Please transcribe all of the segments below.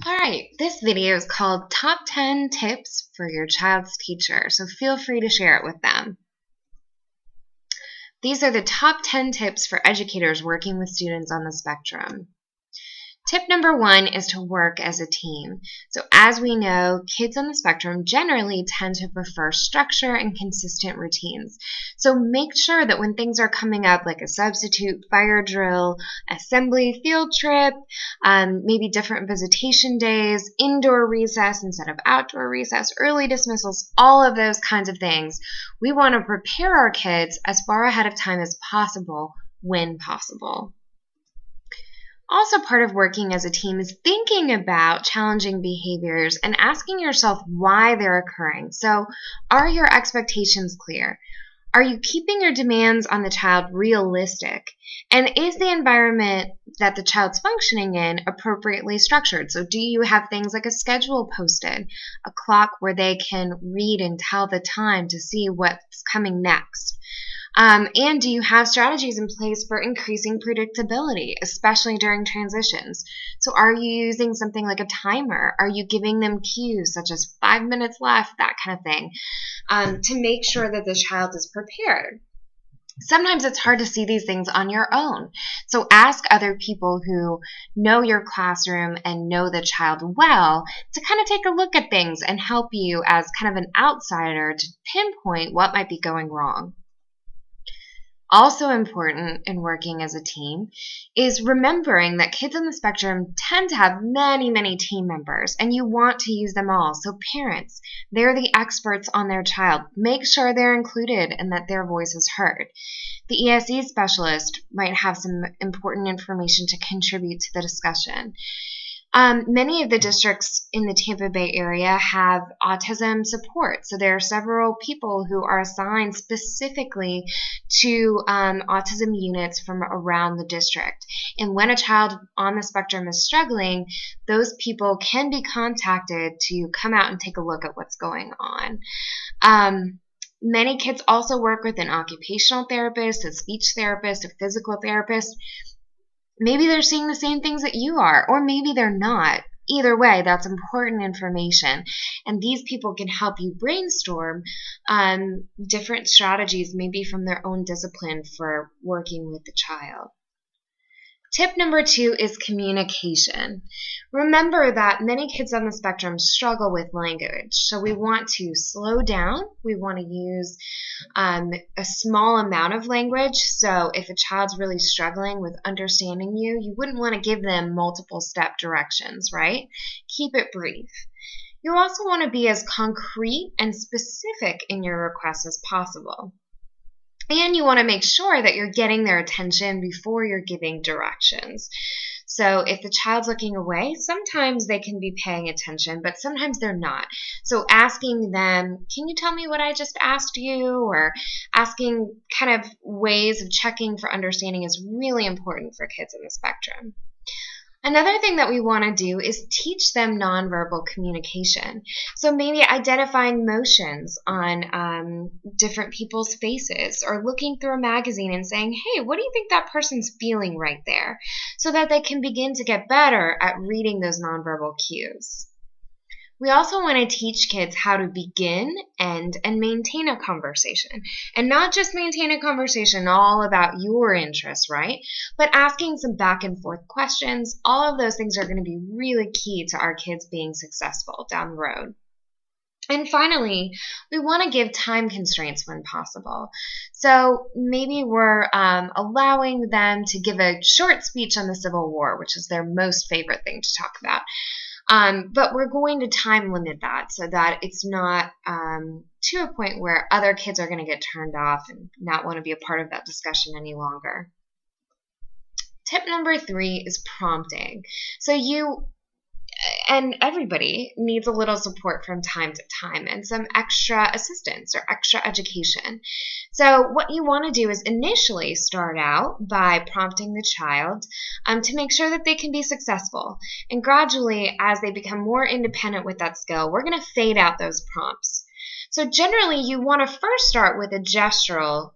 Alright, this video is called Top 10 Tips for Your Child's Teacher, so feel free to share it with them. These are the top 10 tips for educators working with students on the spectrum. Tip number 1 is to work as a team. So as we know, kids on the spectrum generally tend to prefer structure and consistent routines. So make sure that when things are coming up like a substitute, fire drill, assembly, field trip, maybe different visitation days, indoor recess instead of outdoor recess, early dismissals, all of those kinds of things, we want to prepare our kids as far ahead of time as possible when possible. Also, part of working as a team is thinking about challenging behaviors and asking yourself why they're occurring. So, are your expectations clear? Are you keeping your demands on the child realistic? And is the environment that the child's functioning in appropriately structured? So, do you have things like a schedule posted, a clock where they can read and tell the time to see what's coming next? And do you have strategies in place for increasing predictability, especially during transitions? So are you using something like a timer? Are you giving them cues such as 5 minutes left, that kind of thing, to make sure that the child is prepared? Sometimes it's hard to see these things on your own. So ask other people who know your classroom and know the child well to kind of take a look at things and help you as kind of an outsider to pinpoint what might be going wrong. Also important in working as a team is remembering that kids on the spectrum tend to have many team members, and you want to use them all. So parents, they're the experts on their child. Make sure they're included and that their voice is heard. The ASD specialist might have some important information to contribute to the discussion. Many of the districts in the Tampa Bay area have autism support. So there are several people who are assigned specifically to autism units from around the district. And when a child on the spectrum is struggling, those people can be contacted to come out and take a look at what's going on. Many kids also work with an occupational therapist, a speech therapist, a physical therapist. Maybe they're seeing the same things that you are, or maybe they're not. Either way, that's important information. And these people can help you brainstorm different strategies, maybe from their own discipline for working with the child. Tip number 2 is communication. Remember that many kids on the spectrum struggle with language, so we want to slow down. We want to use a small amount of language. So if a child's really struggling with understanding you, you wouldn't want to give them multiple step directions, right? Keep it brief. You also want to be as concrete and specific in your requests as possible. And you want to make sure that you're getting their attention before you're giving directions. So if the child's looking away, sometimes they can be paying attention, but sometimes they're not. So asking them, can you tell me what I just asked you? Or asking kind of ways of checking for understanding is really important for kids on the spectrum. Another thing that we want to do is teach them nonverbal communication. So maybe identifying motions on different people's faces, or looking through a magazine and saying, hey, what do you think that person's feeling right there? So that they can begin to get better at reading those nonverbal cues. We also want to teach kids how to begin, end, and maintain a conversation. And not just maintain a conversation all about your interests, right? But asking some back and forth questions. All of those things are going to be really key to our kids being successful down the road. And finally, we want to give time constraints when possible. So maybe we're allowing them to give a short speech on the Civil War, which is their most favorite thing to talk about. But we're going to time limit that so that it's not to a point where other kids are going to get turned off and not want to be a part of that discussion any longer. Tip number 3 is prompting. So you and everybody needs a little support from time to time and some extra assistance or extra education. So what you want to do is initially start out by prompting the child to make sure that they can be successful. And gradually, as they become more independent with that skill, we're going to fade out those prompts. So generally, you want to first start with a gestural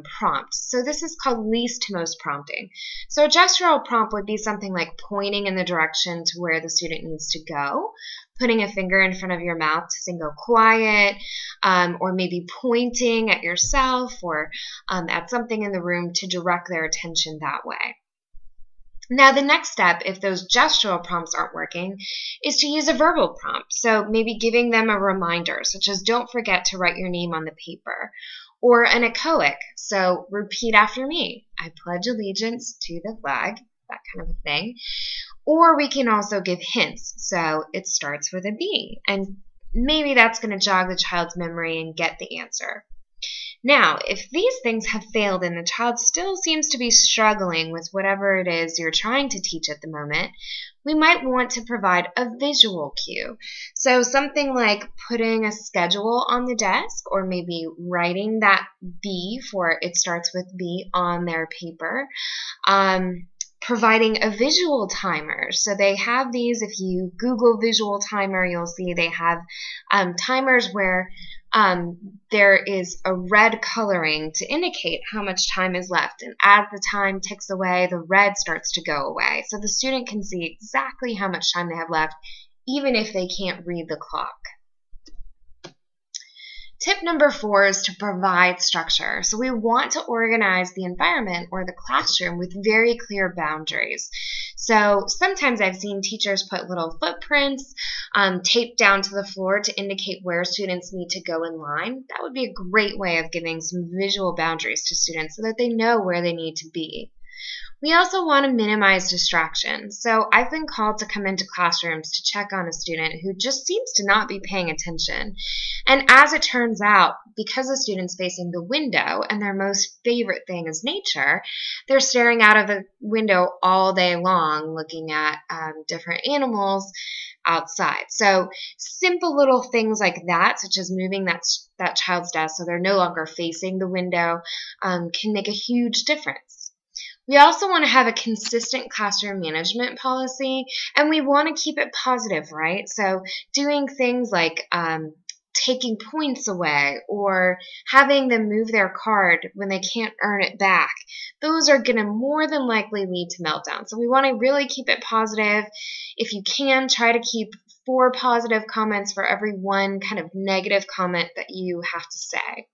prompt. So this is called least to most prompting. So a gestural prompt would be something like pointing in the direction to where the student needs to go, putting a finger in front of your mouth to say go quiet, or maybe pointing at yourself or at something in the room to direct their attention that way. Now, the next step, if those gestural prompts aren't working, is to use a verbal prompt. So maybe giving them a reminder, such as don't forget to write your name on the paper, or an echoic. So repeat after me. I pledge allegiance to the flag, that kind of a thing. Or we can also give hints. So it starts with a B, and maybe that's going to jog the child's memory and get the answer. Now, if these things have failed and the child still seems to be struggling with whatever it is you're trying to teach at the moment, we might want to provide a visual cue. So something like putting a schedule on the desk, or maybe writing that B for it starts with B on their paper. Providing a visual timer. So they have these, if you Google visual timer, you'll see they have timers where there is a red coloring to indicate how much time is left. And as the time ticks away, the red starts to go away. So the student can see exactly how much time they have left, even if they can't read the clock. Tip number 4 is to provide structure. So we want to organize the environment or the classroom with very clear boundaries. So sometimes I've seen teachers put little footprints taped down to the floor to indicate where students need to go in line. That would be a great way of giving some visual boundaries to students so that they know where they need to be. We also want to minimize distractions. So I've been called to come into classrooms to check on a student who just seems to not be paying attention. And as it turns out, because the student's facing the window and their most favorite thing is nature, they're staring out of the window all day long looking at different animals outside. So simple little things like that, such as moving that child's desk so they're no longer facing the window, can make a huge difference. We also want to have a consistent classroom management policy, and we want to keep it positive, right? So doing things like taking points away or having them move their card when they can't earn it back, those are going to more than likely lead to meltdown. So we want to really keep it positive. If you can, try to keep 4 positive comments for every 1 kind of negative comment that you have to say.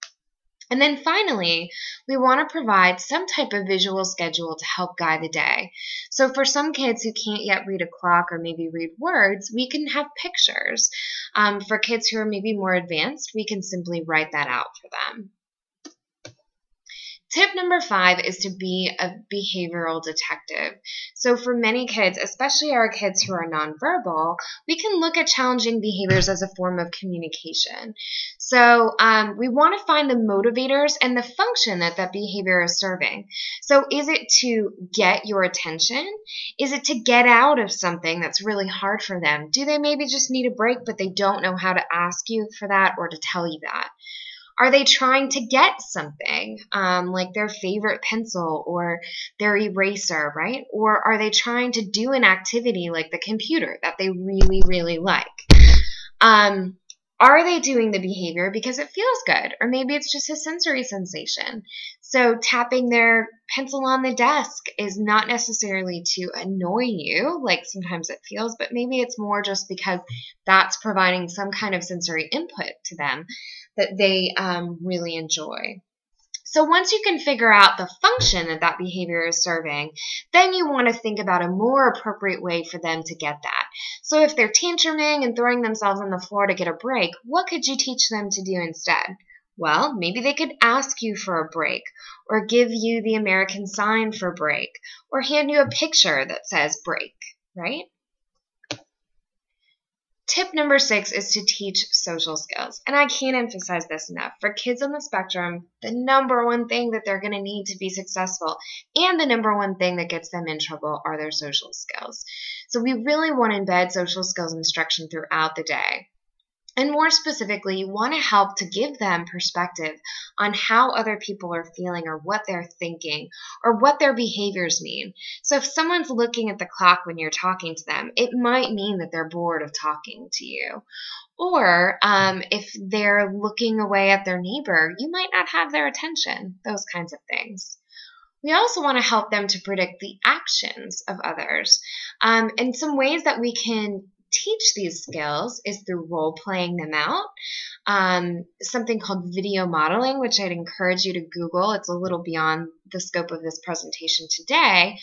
And then finally, we want to provide some type of visual schedule to help guide the day. So for some kids who can't yet read a clock or maybe read words, we can have pictures. For kids who are maybe more advanced, we can simply write that out for them. Tip number 5 is to be a behavioral detective. So for many kids, especially our kids who are nonverbal, we can look at challenging behaviors as a form of communication. So we want to find the motivators and the function that behavior is serving. So is it to get your attention? Is it to get out of something that's really hard for them? Do they maybe just need a break, but they don't know how to ask you for that or to tell you that? Are they trying to get something, like their favorite pencil or their eraser, right? Or are they trying to do an activity like the computer that they really, really like? Are they doing the behavior because it feels good? Or maybe it's just a sensory sensation. So tapping their pencil on the desk is not necessarily to annoy you, like sometimes it feels, but maybe it's more just because that's providing some kind of sensory input to them that they really enjoy. So once you can figure out the function that behavior is serving, then you want to think about a more appropriate way for them to get that. So if they're tantruming and throwing themselves on the floor to get a break, what could you teach them to do instead? Well, maybe they could ask you for a break, or give you the American sign for break, or hand you a picture that says break, right? Tip number 6 is to teach social skills. And I can't emphasize this enough. For kids on the spectrum, the number one thing that they're going to need to be successful and the number one thing that gets them in trouble are their social skills. So we really want to embed social skills instruction throughout the day. And more specifically, you want to help to give them perspective on how other people are feeling or what they're thinking or what their behaviors mean. So if someone's looking at the clock when you're talking to them, it might mean that they're bored of talking to you. Or if they're looking away at their neighbor, you might not have their attention, those kinds of things. We also want to help them to predict the actions of others. And some ways that we can teach these skills is through role playing them out. Something called video modeling, which I'd encourage you to Google. It's a little beyond the scope of this presentation today.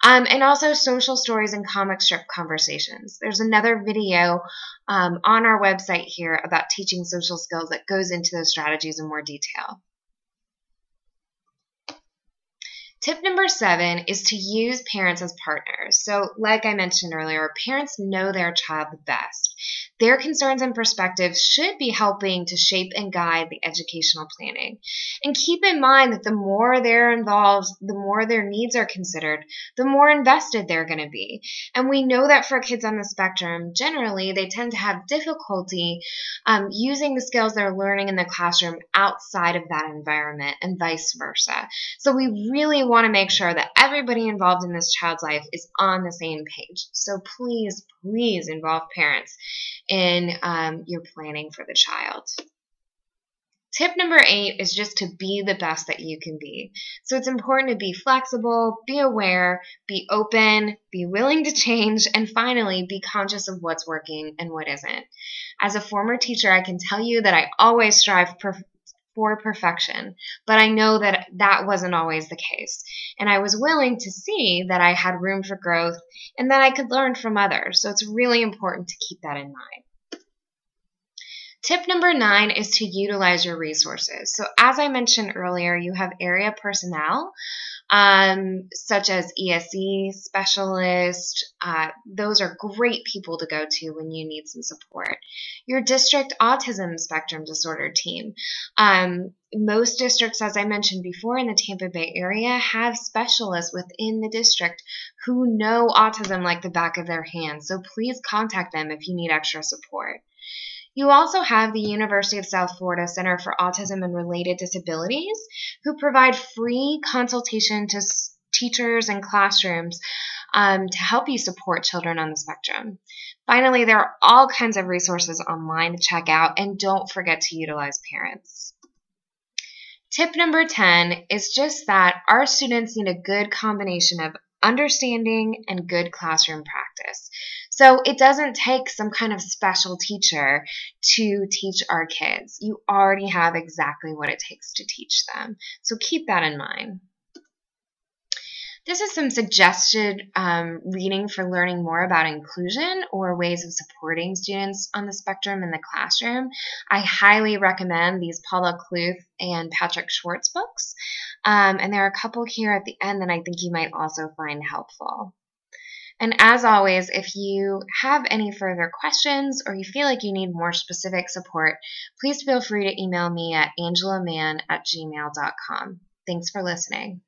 And also social stories and comic strip conversations. There's another video on our website here about teaching social skills that goes into those strategies in more detail. Tip number 7 is to use parents as partners. So like I mentioned earlier, parents know their child the best. Their concerns and perspectives should be helping to shape and guide the educational planning. And keep in mind that the more they're involved, the more their needs are considered, the more invested they're going to be. And we know that for kids on the spectrum, generally they tend to have difficulty using the skills they're learning in the classroom outside of that environment and vice versa. So we really want to make sure that everybody involved in this child's life is on the same page. So please, please involve parents in your planning for the child. Tip number 8 is just to be the best that you can be. So it's important to be flexible, be aware, be open, be willing to change, and finally, be conscious of what's working and what isn't. As a former teacher, I can tell you that I always strive for perfection, but I know that that wasn't always the case. And I was willing to see that I had room for growth and that I could learn from others. So it's really important to keep that in mind. Tip number 9 is to utilize your resources. So as I mentioned earlier, you have area personnel, such as ASDs, specialists. Those are great people to go to when you need some support. Your district autism spectrum disorder team. Most districts, as I mentioned before, in the Tampa Bay area have specialists within the district who know autism like the back of their hand. So please contact them if you need extra support. You also have the University of South Florida Center for Autism and Related Disabilities, who provide free consultation to teachers and classrooms to help you support children on the spectrum. Finally, there are all kinds of resources online to check out, and don't forget to utilize parents. Tip number 10 is just that our students need a good combination of understanding and good classroom practice. So it doesn't take some kind of special teacher to teach our kids. You already have exactly what it takes to teach them. So keep that in mind. This is some suggested reading for learning more about inclusion or ways of supporting students on the spectrum in the classroom. I highly recommend these Paula Kluth and Patrick Schwartz books. And there are a couple here at the end that I think you might also find helpful. And as always, if you have any further questions or you feel like you need more specific support, please feel free to email me at angelamann@gmail.com. Thanks for listening.